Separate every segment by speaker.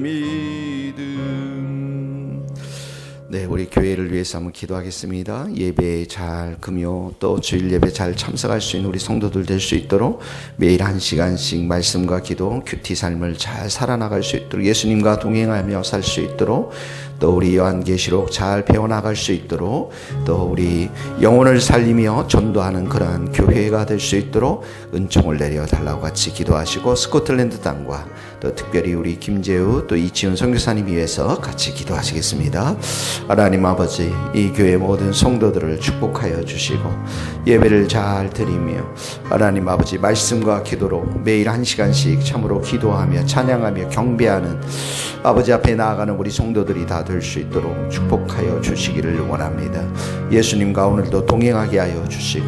Speaker 1: 믿음. 네, 우리 교회를 위해서 한번 기도하겠습니다. 예배에 잘 금요 또 주일 예배 잘 참석할 수 있는 우리 성도들 될 수 있도록 매일 1시간씩 말씀과 기도, 큐티 삶을 잘 살아나갈 수 있도록, 예수님과 동행하며 살 수 있도록, 또 우리 요한계시록 잘 배워나갈 수 있도록, 또 우리 영혼을 살리며 전도하는 그러한 교회가 될 수 있도록 은총을 내려달라고 같이 기도하시고, 스코틀랜드 땅과 또 특별히 우리 김재우 또 이지훈 선교사님 위해서 같이 기도하시겠습니다. 하나님 아버지, 이 교회 모든 성도들을 축복하여 주시고 예배를 잘 드리며 하나님 아버지 말씀과 기도로 매일 1시간씩 참으로 기도하며 찬양하며 경배하는 아버지 앞에 나아가는 우리 성도들이 다 될 수 있도록 축복하여 주시기를 원합니다. 예수님과 오늘도 동행하게 하여 주시고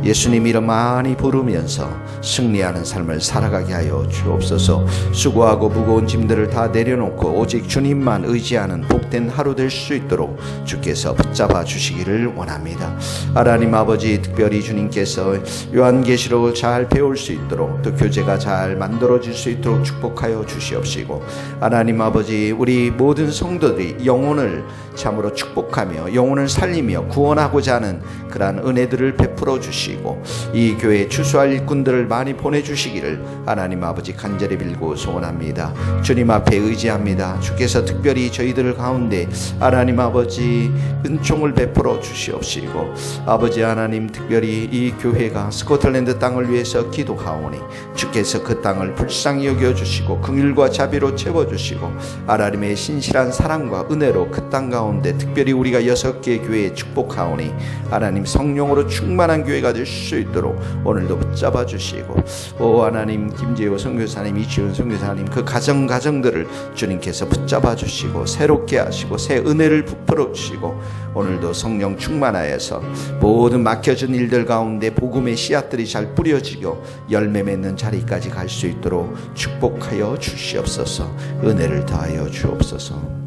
Speaker 1: 예수님 이름 많이 부르면서 승리하는 삶을 살아가게 하여 주옵소서. 수고하고 무거운 짐들을 다 내려놓고 오직 주님만 의지하는 복된 하루 될 수 있도록 주께서 붙잡아 주시기를 원합니다. 하나님 아버지, 특별히 주님께서 요한계시록을 잘 배울 수 있도록 또 교제가 잘 만들어질 수 있도록 축복하여 주시옵시고, 하나님 아버지, 우리 모든 성도들이 영혼을 참으로 축복하며 영혼을 살리며 구원하고자 하는 그러한 은혜들을 베풀어 주시고 이 교회에 추수할 일꾼들을 많이 보내주시기를 하나님 아버지 간절히 빌고 소원합니다. 주님 앞에 의지합니다. 주께서 특별히 저희들 가운데 하나님 아버지 은총을 베풀어 주시옵시고, 아버지 하나님, 특별히 이 교회가 스코틀랜드 땅을 위해서 기도하오니 주께서 그 땅을 불쌍히 여겨주시고 긍휼과 자비로 채워주시고 하나님의 신실한 사랑과 은혜로 그 땅 가운데 특별히 우리가 6개 교회에 축복하오니 하나님 성령으로 충만한 교회가 될 수 있도록 오늘도 붙잡아 주시고, 오 하나님, 김재호 선교사님, 이지훈 선교사님 그 가정들을 주님께서 붙잡아 주시고 새롭게 하시고 새 은혜를 부풀어 주시고 오늘도 성령 충만하여서 모든 막혀진 일들 가운데 복음의 씨앗들이 잘 뿌려지고 열매 맺는 자리까지 갈 수 있도록 축복하여 주시옵소서. 은혜를 더하여 주옵소서.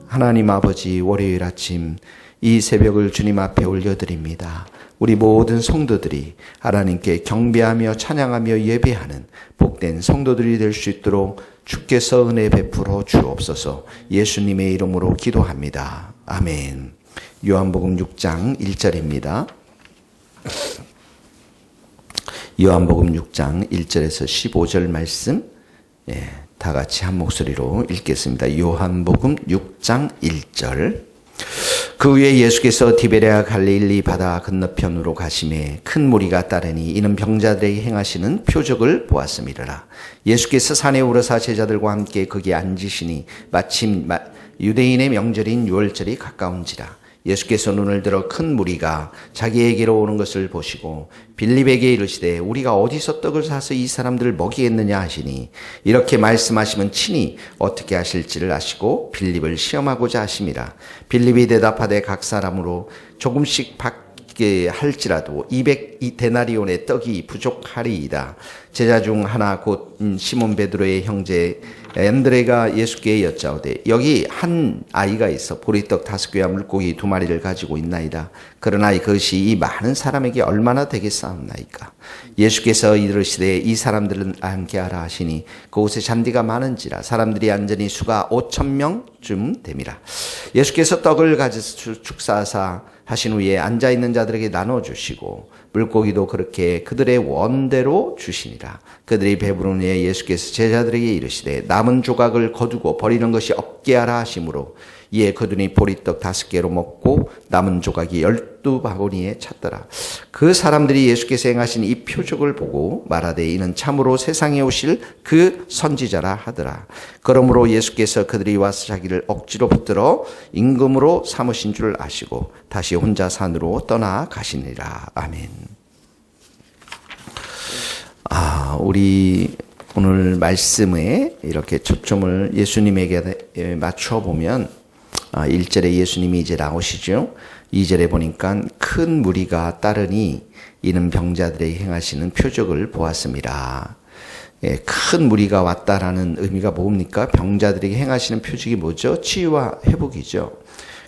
Speaker 1: 하나님 아버지, 월요일 아침 이 새벽을 주님 앞에 올려드립니다. 우리 모든 성도들이 하나님께 경배하며 찬양하며 예배하는 복된 성도들이 될 수 있도록 주께서 은혜 베풀어 주옵소서. 예수님의 이름으로 기도합니다. 아멘. 요한복음 6장 1절입니다. 요한복음 6장 1절에서 15절 말씀, 다 같이 한 목소리로 읽겠습니다. 요한복음 6장 1절. 그 후에 예수께서 디베랴 갈릴리 바다 건너편으로 가시매 큰 무리가 따르니 이는 병자들에게 행하시는 표적을 보았음이라. 예수께서 산에 오르사 제자들과 함께 거기에 앉으시니 마침 유대인의 명절인 유월절이 가까운지라. 예수께서 눈을 들어 큰 무리가 자기에게로 오는 것을 보시고 빌립에게 이르시되 우리가 어디서 떡을 사서 이 사람들을 먹이겠느냐 하시니, 이렇게 말씀하시면 친히 어떻게 하실지를 아시고 빌립을 시험하고자 하심이라. 빌립이 대답하되 각 사람으로 조금씩 받게 할지라도 200데나리온의 떡이 부족하리이다. 제자 중 하나 곧 시몬 베드로의 형제 안드레가 예수께 여짜오되 여기 한 아이가 있어 보리떡 5개와 물고기 2마리를 가지고 있나이다. 그러나 그것이 이 많은 사람에게 얼마나 되겠사옵나이까. 예수께서 이르시되 이 사람들은 앉게 하라 하시니 그곳에 잔디가 많은지라 사람들이 앉으니 수가 5,000명쯤 됨이라. 예수께서 떡을 가지사 축사하사 하신 후에 앉아있는 자들에게 나눠주시고 물고기도 그렇게 그들의 원대로 주시니라. 그들이 배부른 후에 예수께서 제자들에게 이르시되 남은 조각을 거두고 버리는 것이 없게 하라 하심으로 이에 거두니 보리떡 5개로 먹고 남은 조각이 12바구니에 찼더라. 그 사람들이 예수께서 행하신 이 표적을 보고 말하되 이는 참으로 세상에 오실 그 선지자라 하더라. 그러므로 예수께서 그들이 와서 자기를 억지로 붙들어 임금으로 삼으신 줄 아시고 다시 혼자 산으로 떠나가시니라. 아멘. 우리 오늘 말씀에 이렇게 초점을 예수님에게 맞춰 보면 1절에 예수님이 이제 나오시죠. 2절에 보니까 큰 무리가 따르니 이는 병자들에게 행하시는 표적을 보았습니다. 큰 무리가 왔다라는 의미가 뭡니까? 병자들에게 행하시는 표적이 뭐죠? 치유와 회복이죠.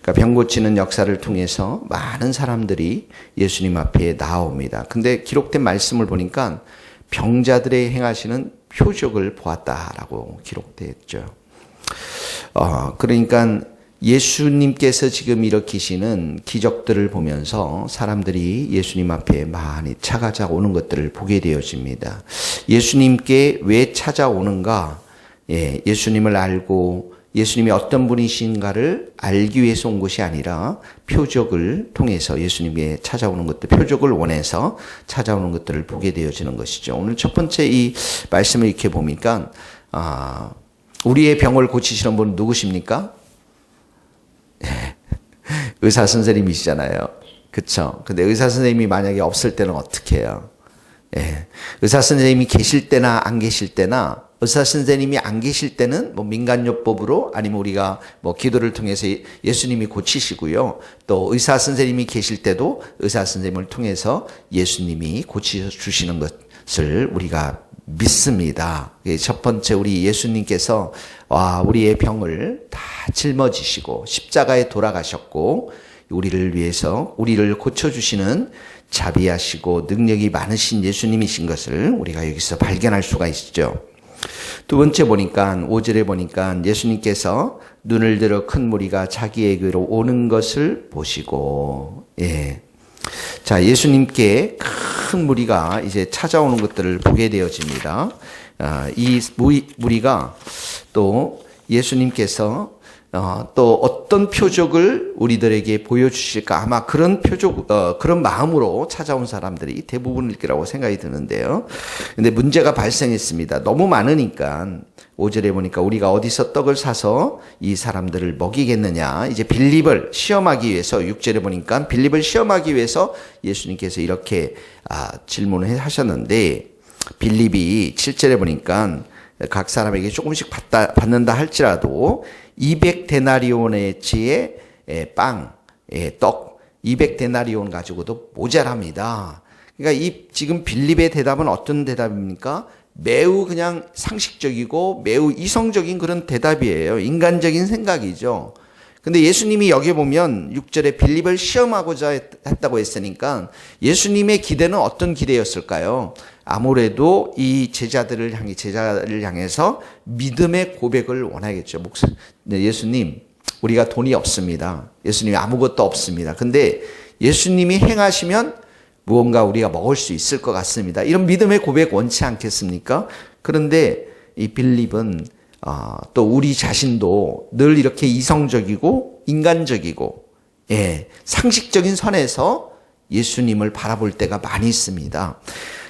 Speaker 1: 그러니까 병 고치는 역사를 통해서 많은 사람들이 예수님 앞에 나옵니다. 근데 기록된 말씀을 보니까 병자들에게 행하시는 표적을 보았다라고 기록되어 있죠. 그러니까 예수님께서 지금 일으키시는 기적들을 보면서 사람들이 예수님 앞에 많이 찾아오는 것들을 보게 되어집니다. 예수님께 왜 찾아오는가? 예수님을 알고 예수님이 어떤 분이신가를 알기 위해서 온 것이 아니라 표적을 통해서 예수님께 찾아오는 것들, 표적을 원해서 찾아오는 것들을 보게 되어지는 것이죠. 오늘 첫 번째 이 말씀을 이렇게 보니까 우리의 병을 고치시는 분은 누구십니까? 의사 선생님이시잖아요. 그쵸? 근데 의사 선생님이 만약에 없을 때는 어떻게 해요? 의사 선생님이 계실 때나 안 계실 때나, 의사 선생님이 안 계실 때는 뭐 민간요법으로 아니면 우리가 뭐 기도를 통해서 예수님이 고치시고요. 또 의사 선생님이 계실 때도 의사 선생님을 통해서 예수님이 고치주시는 것을 우리가 믿습니다. 첫 번째 우리 예수님께서 우리의 병을 다 짊어지시고 십자가에 돌아가셨고 우리를 위해서 우리를 고쳐주시는 자비하시고 능력이 많으신 예수님이신 것을 우리가 여기서 발견할 수가 있죠. 두 번째 보니까 5절에 보니까 예수님께서 눈을 들어 큰 무리가 자기에게로 오는 것을 보시고 자, 예수님께 큰 무리가 이제 찾아오는 것들을 보게 되어집니다. 이 무리가 또 예수님께서 또 어떤 표적을 우리들에게 보여주실까 아마 그런 그런 마음으로 찾아온 사람들이 대부분일 거라고 생각이 드는데요. 근데 문제가 발생했습니다. 너무 많으니까 5절에 보니까 우리가 어디서 떡을 사서 이 사람들을 먹이겠느냐. 이제 빌립을 시험하기 위해서 6절에 보니까 빌립을 시험하기 위해서 예수님께서 이렇게 질문을 하셨는데 빌립이 7절에 보니까 각 사람에게 조금씩 받는다 할지라도 200데나리온어치의 빵, 떡, 200데나리온 가지고도 모자랍니다. 그러니까 이 지금 빌립의 대답은 어떤 대답입니까? 매우 그냥 상식적이고 매우 이성적인 그런 대답이에요. 인간적인 생각이죠. 근데 예수님이 여기 보면 6절에 빌립을 시험하고자 했다고 했으니까 예수님의 기대는 어떤 기대였을까요? 아무래도 이 제자를 향해서 믿음의 고백을 원하겠죠. 예수님, 우리가 돈이 없습니다. 예수님이 아무것도 없습니다. 근데 예수님이 행하시면 무언가 우리가 먹을 수 있을 것 같습니다. 이런 믿음의 고백 원치 않겠습니까? 그런데 이 빌립은 또 우리 자신도 늘 이렇게 이성적이고 인간적이고 상식적인 선에서 예수님을 바라볼 때가 많이 있습니다.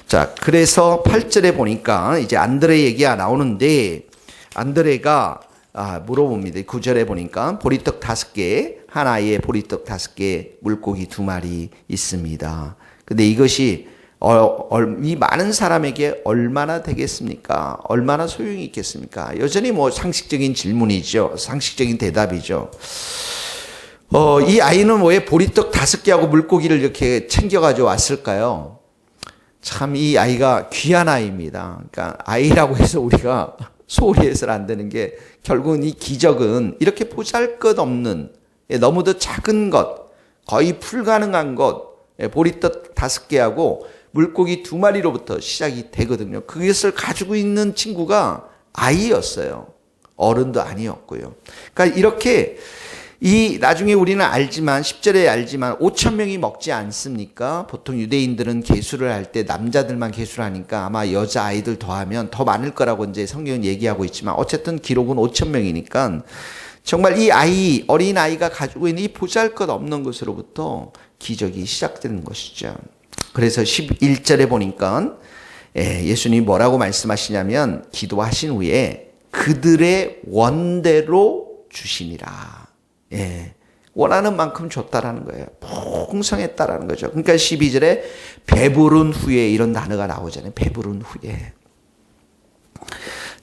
Speaker 1: 자, 그래서 8절에 보니까 이제 안드레 얘기가 나오는데 안드레가 물어봅니다. 9절에 보니까 보리떡 5개, 한 아이에 보리떡 5개, 물고기 2마리 있습니다. 근데 이것이 이 많은 사람에게 얼마나 되겠습니까? 얼마나 소용이 있겠습니까? 여전히 뭐 상식적인 질문이죠. 상식적인 대답이죠. 이 아이는 왜 보리떡 5개하고 물고기를 이렇게 챙겨가지고 왔을까요? 참 이 아이가 귀한 아이입니다. 그러니까 아이라고 해서 우리가 소홀히 해서는 안 되는 게 결국은 이 기적은 이렇게 보잘것없는 너무도 작은 것, 거의 불가능한 것, 보리떡 5개하고 물고기 2마리로부터 시작이 되거든요. 그것을 가지고 있는 친구가 아이였어요. 어른도 아니었고요. 그러니까 이렇게 나중에 우리는 알지만 10절에 알지만 5,000명이 먹지 않습니까? 보통 유대인들은 계수를 할 때 남자들만 계수를 하니까 아마 여자 아이들 더하면 더 많을 거라고 이제 성경은 얘기하고 있지만 어쨌든 기록은 5,000명이니까 정말 이 어린 아이가 가지고 있는 이 보잘것없는 것으로부터 기적이 시작되는 것이죠. 그래서 11절에 보니까 예수님이 뭐라고 말씀하시냐면 기도하신 후에 그들의 원대로 주시니라. 원하는 만큼 줬다라는 거예요. 풍성했다라는 거죠. 그러니까 12절에 배부른 후에 이런 단어가 나오잖아요. 배부른 후에.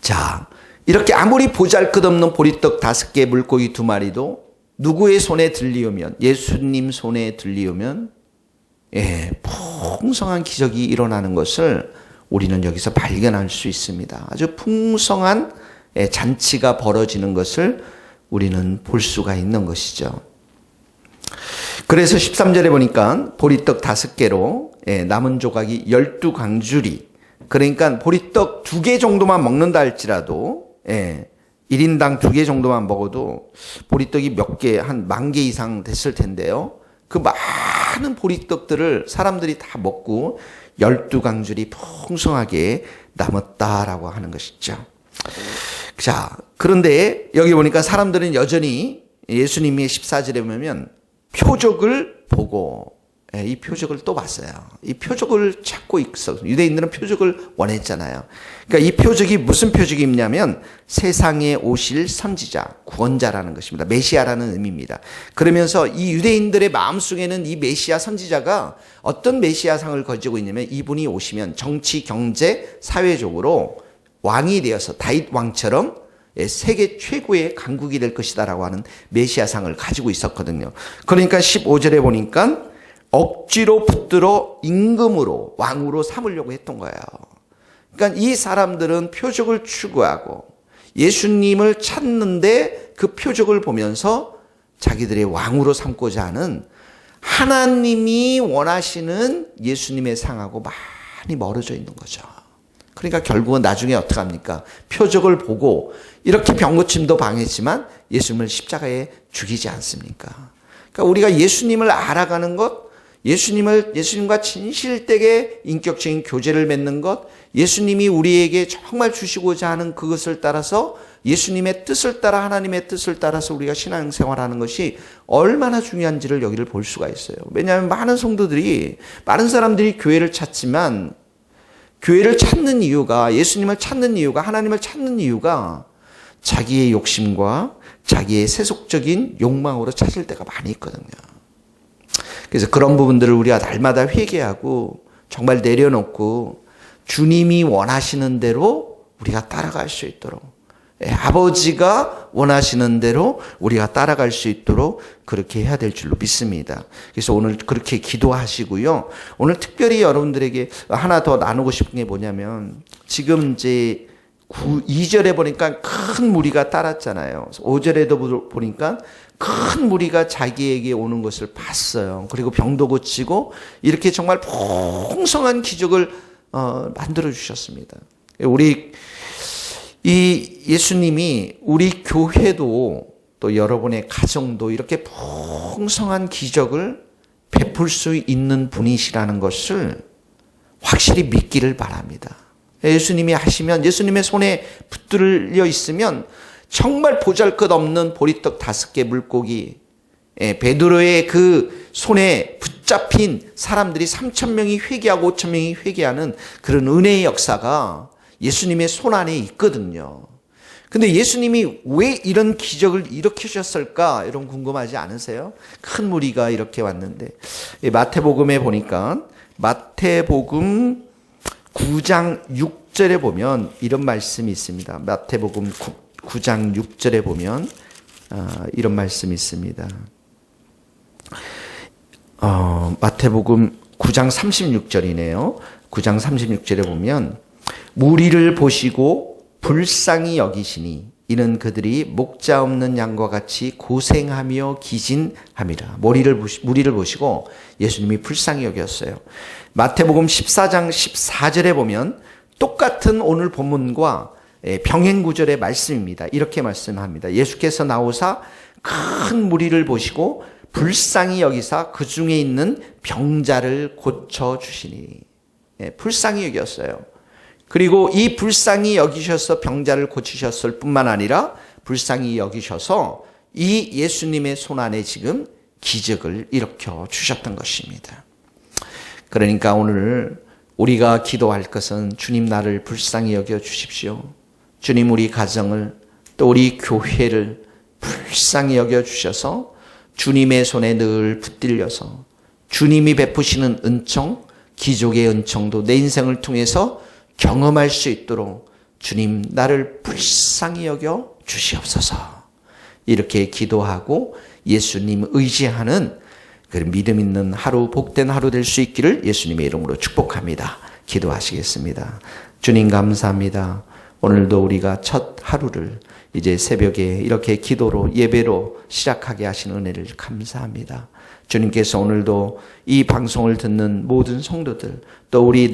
Speaker 1: 자, 이렇게 아무리 보잘것없는 보리떡 5개, 물고기 2마리도 누구의 손에 들리우면, 예수님 손에 들리우면 풍성한 기적이 일어나는 것을 우리는 여기서 발견할 수 있습니다. 아주 풍성한 잔치가 벌어지는 것을 우리는 볼 수가 있는 것이죠. 그래서 13절에 보니까 보리떡 5개로 남은 조각이 12강줄이, 그러니까 보리떡 2개 정도만 먹는다 할지라도 1인당 2개 정도만 먹어도 보리떡이 몇 개, 한 10,000개 이상 됐을 텐데요. 그 많은 보리떡들을 사람들이 다 먹고 12강줄이 풍성하게 남았다라고 하는 것이죠. 자, 그런데 여기 보니까 사람들은 여전히 예수님이 14절에 보면 표적을 보고, 이 표적을 또 봤어요. 이 표적을 찾고 있어. 유대인들은 표적을 원했잖아요. 그러니까 이 표적이 무슨 표적이냐면 세상에 오실 선지자, 구원자라는 것입니다. 메시아라는 의미입니다. 그러면서 이 유대인들의 마음속에는 이 메시아 선지자가 어떤 메시아상을 가지고 있냐면 이분이 오시면 정치, 경제, 사회적으로 왕이 되어서 다윗 왕처럼 세계 최고의 강국이 될 것이다라고 하는 메시아상을 가지고 있었거든요. 그러니까 15절에 보니까 억지로 붙들어 임금으로 왕으로 삼으려고 했던 거예요. 그러니까 이 사람들은 표적을 추구하고 예수님을 찾는데 그 표적을 보면서 자기들의 왕으로 삼고자 하는 하나님이 원하시는 예수님의 상하고 많이 멀어져 있는 거죠. 그러니까 결국은 나중에 어떻게 합니까? 표적을 보고 이렇게 병고침도 방했지만 예수님을 십자가에 죽이지 않습니까? 그러니까 우리가 예수님을 알아가는 것, 예수님과 진실되게 인격적인 교제를 맺는 것, 예수님이 우리에게 정말 주시고자 하는 그것을 따라서 예수님의 뜻을 따라 하나님의 뜻을 따라서 우리가 신앙생활하는 것이 얼마나 중요한지를 여기를 볼 수가 있어요. 왜냐하면 많은 사람들이 교회를 찾지만 교회를 찾는 이유가, 예수님을 찾는 이유가, 하나님을 찾는 이유가 자기의 욕심과 자기의 세속적인 욕망으로 찾을 때가 많이 있거든요. 그래서 그런 부분들을 우리가 날마다 회개하고 정말 내려놓고 주님이 원하시는 대로 우리가 따라갈 수 있도록, 아버지가 원하시는 대로 우리가 따라갈 수 있도록 그렇게 해야 될 줄로 믿습니다. 그래서 오늘 그렇게 기도하시고요. 오늘 특별히 여러분들에게 하나 더 나누고 싶은 게 뭐냐면, 지금 이제 2절에 보니까 큰 무리가 따랐잖아요. 5절에도 보니까 큰 무리가 자기에게 오는 것을 봤어요. 그리고 병도 고치고 이렇게 정말 풍성한 기적을 만들어 주셨습니다. 이 예수님이 우리 교회도 또 여러분의 가정도 이렇게 풍성한 기적을 베풀 수 있는 분이시라는 것을 확실히 믿기를 바랍니다. 예수님이 하시면, 예수님의 손에 붙들려 있으면 정말 보잘것없는 보리떡 5개 물고기, 베드로의 그 손에 붙잡힌 사람들이 3,000명이 회개하고 5,000명이 회개하는 그런 은혜의 역사가 예수님의 손 안에 있거든요. 근데 예수님이 왜 이런 기적을 일으키셨을까? 여러분 궁금하지 않으세요? 큰 무리가 이렇게 왔는데, 마태복음에 보니까 마태복음 9장 6절에 보면 이런 말씀이 있습니다. 마태복음 9장 6절에 보면 이런 말씀이 있습니다. 마태복음 9장 36절이네요. 9장 36절에 보면 무리를 보시고 불쌍히 여기시니 이는 그들이 목자 없는 양과 같이 고생하며 기진함이라. 무리를 보시고 예수님이 불쌍히 여겼어요. 마태복음 14장 14절에 보면 똑같은 오늘 본문과 병행 구절의 말씀입니다. 이렇게 말씀합니다. 예수께서 나오사 큰 무리를 보시고 불쌍히 여기사 그 중에 있는 병자를 고쳐주시니. 불쌍히 여겼어요. 그리고 이 불쌍히 여기셔서 병자를 고치셨을 뿐만 아니라 불쌍히 여기셔서 이 예수님의 손 안에 지금 기적을 일으켜 주셨던 것입니다. 그러니까 오늘 우리가 기도할 것은 주님 나를 불쌍히 여겨 주십시오. 주님 우리 가정을 또 우리 교회를 불쌍히 여겨 주셔서 주님의 손에 늘 붙들려서 주님이 베푸시는 은총, 기적의 은총도 내 인생을 통해서 경험할 수 있도록 주님 나를 불쌍히 여겨 주시옵소서. 이렇게 기도하고 예수님 의지하는 그 믿음 있는 하루, 복된 하루 될 수 있기를 예수님의 이름으로 축복합니다. 기도하시겠습니다. 주님 감사합니다. 오늘도 우리가 첫 하루를 이제 새벽에 이렇게 기도로 예배로 시작하게 하신 은혜를 감사합니다. 주님께서 오늘도 이 방송을 듣는 모든 성도들, 또 우리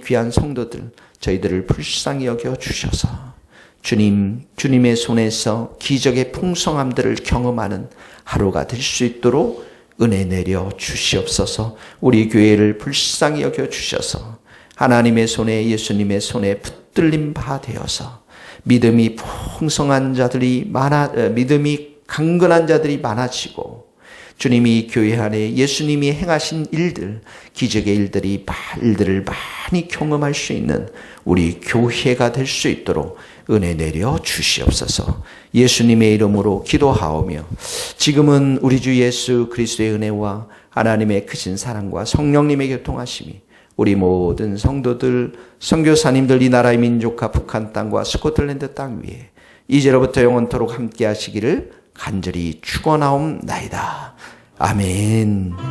Speaker 1: 귀한 성도들, 저희들을 불쌍히 여겨 주셔서 주님의 손에서 기적의 풍성함들을 경험하는 하루가 될 수 있도록 은혜 내려 주시옵소서. 우리 교회를 불쌍히 여겨 주셔서 하나님의 손에, 예수님의 손에 붙들림 바 되어서 믿음이 풍성한 자들이 믿음이 강건한 자들이 많아지고, 주님이 교회 안에 예수님이 행하신 일들, 기적의 일들을 많이 경험할 수 있는 우리 교회가 될 수 있도록 은혜 내려 주시옵소서. 예수님의 이름으로 기도하오며, 지금은 우리 주 예수 그리스도의 은혜와 하나님의 크신 사랑과 성령님의 교통하심이 우리 모든 성도들, 선교사님들, 이 나라의 민족과 북한 땅과 스코틀랜드 땅 위에 이제로부터 영원토록 함께 하시기를 간절히 축원하옵나이다. 아멘.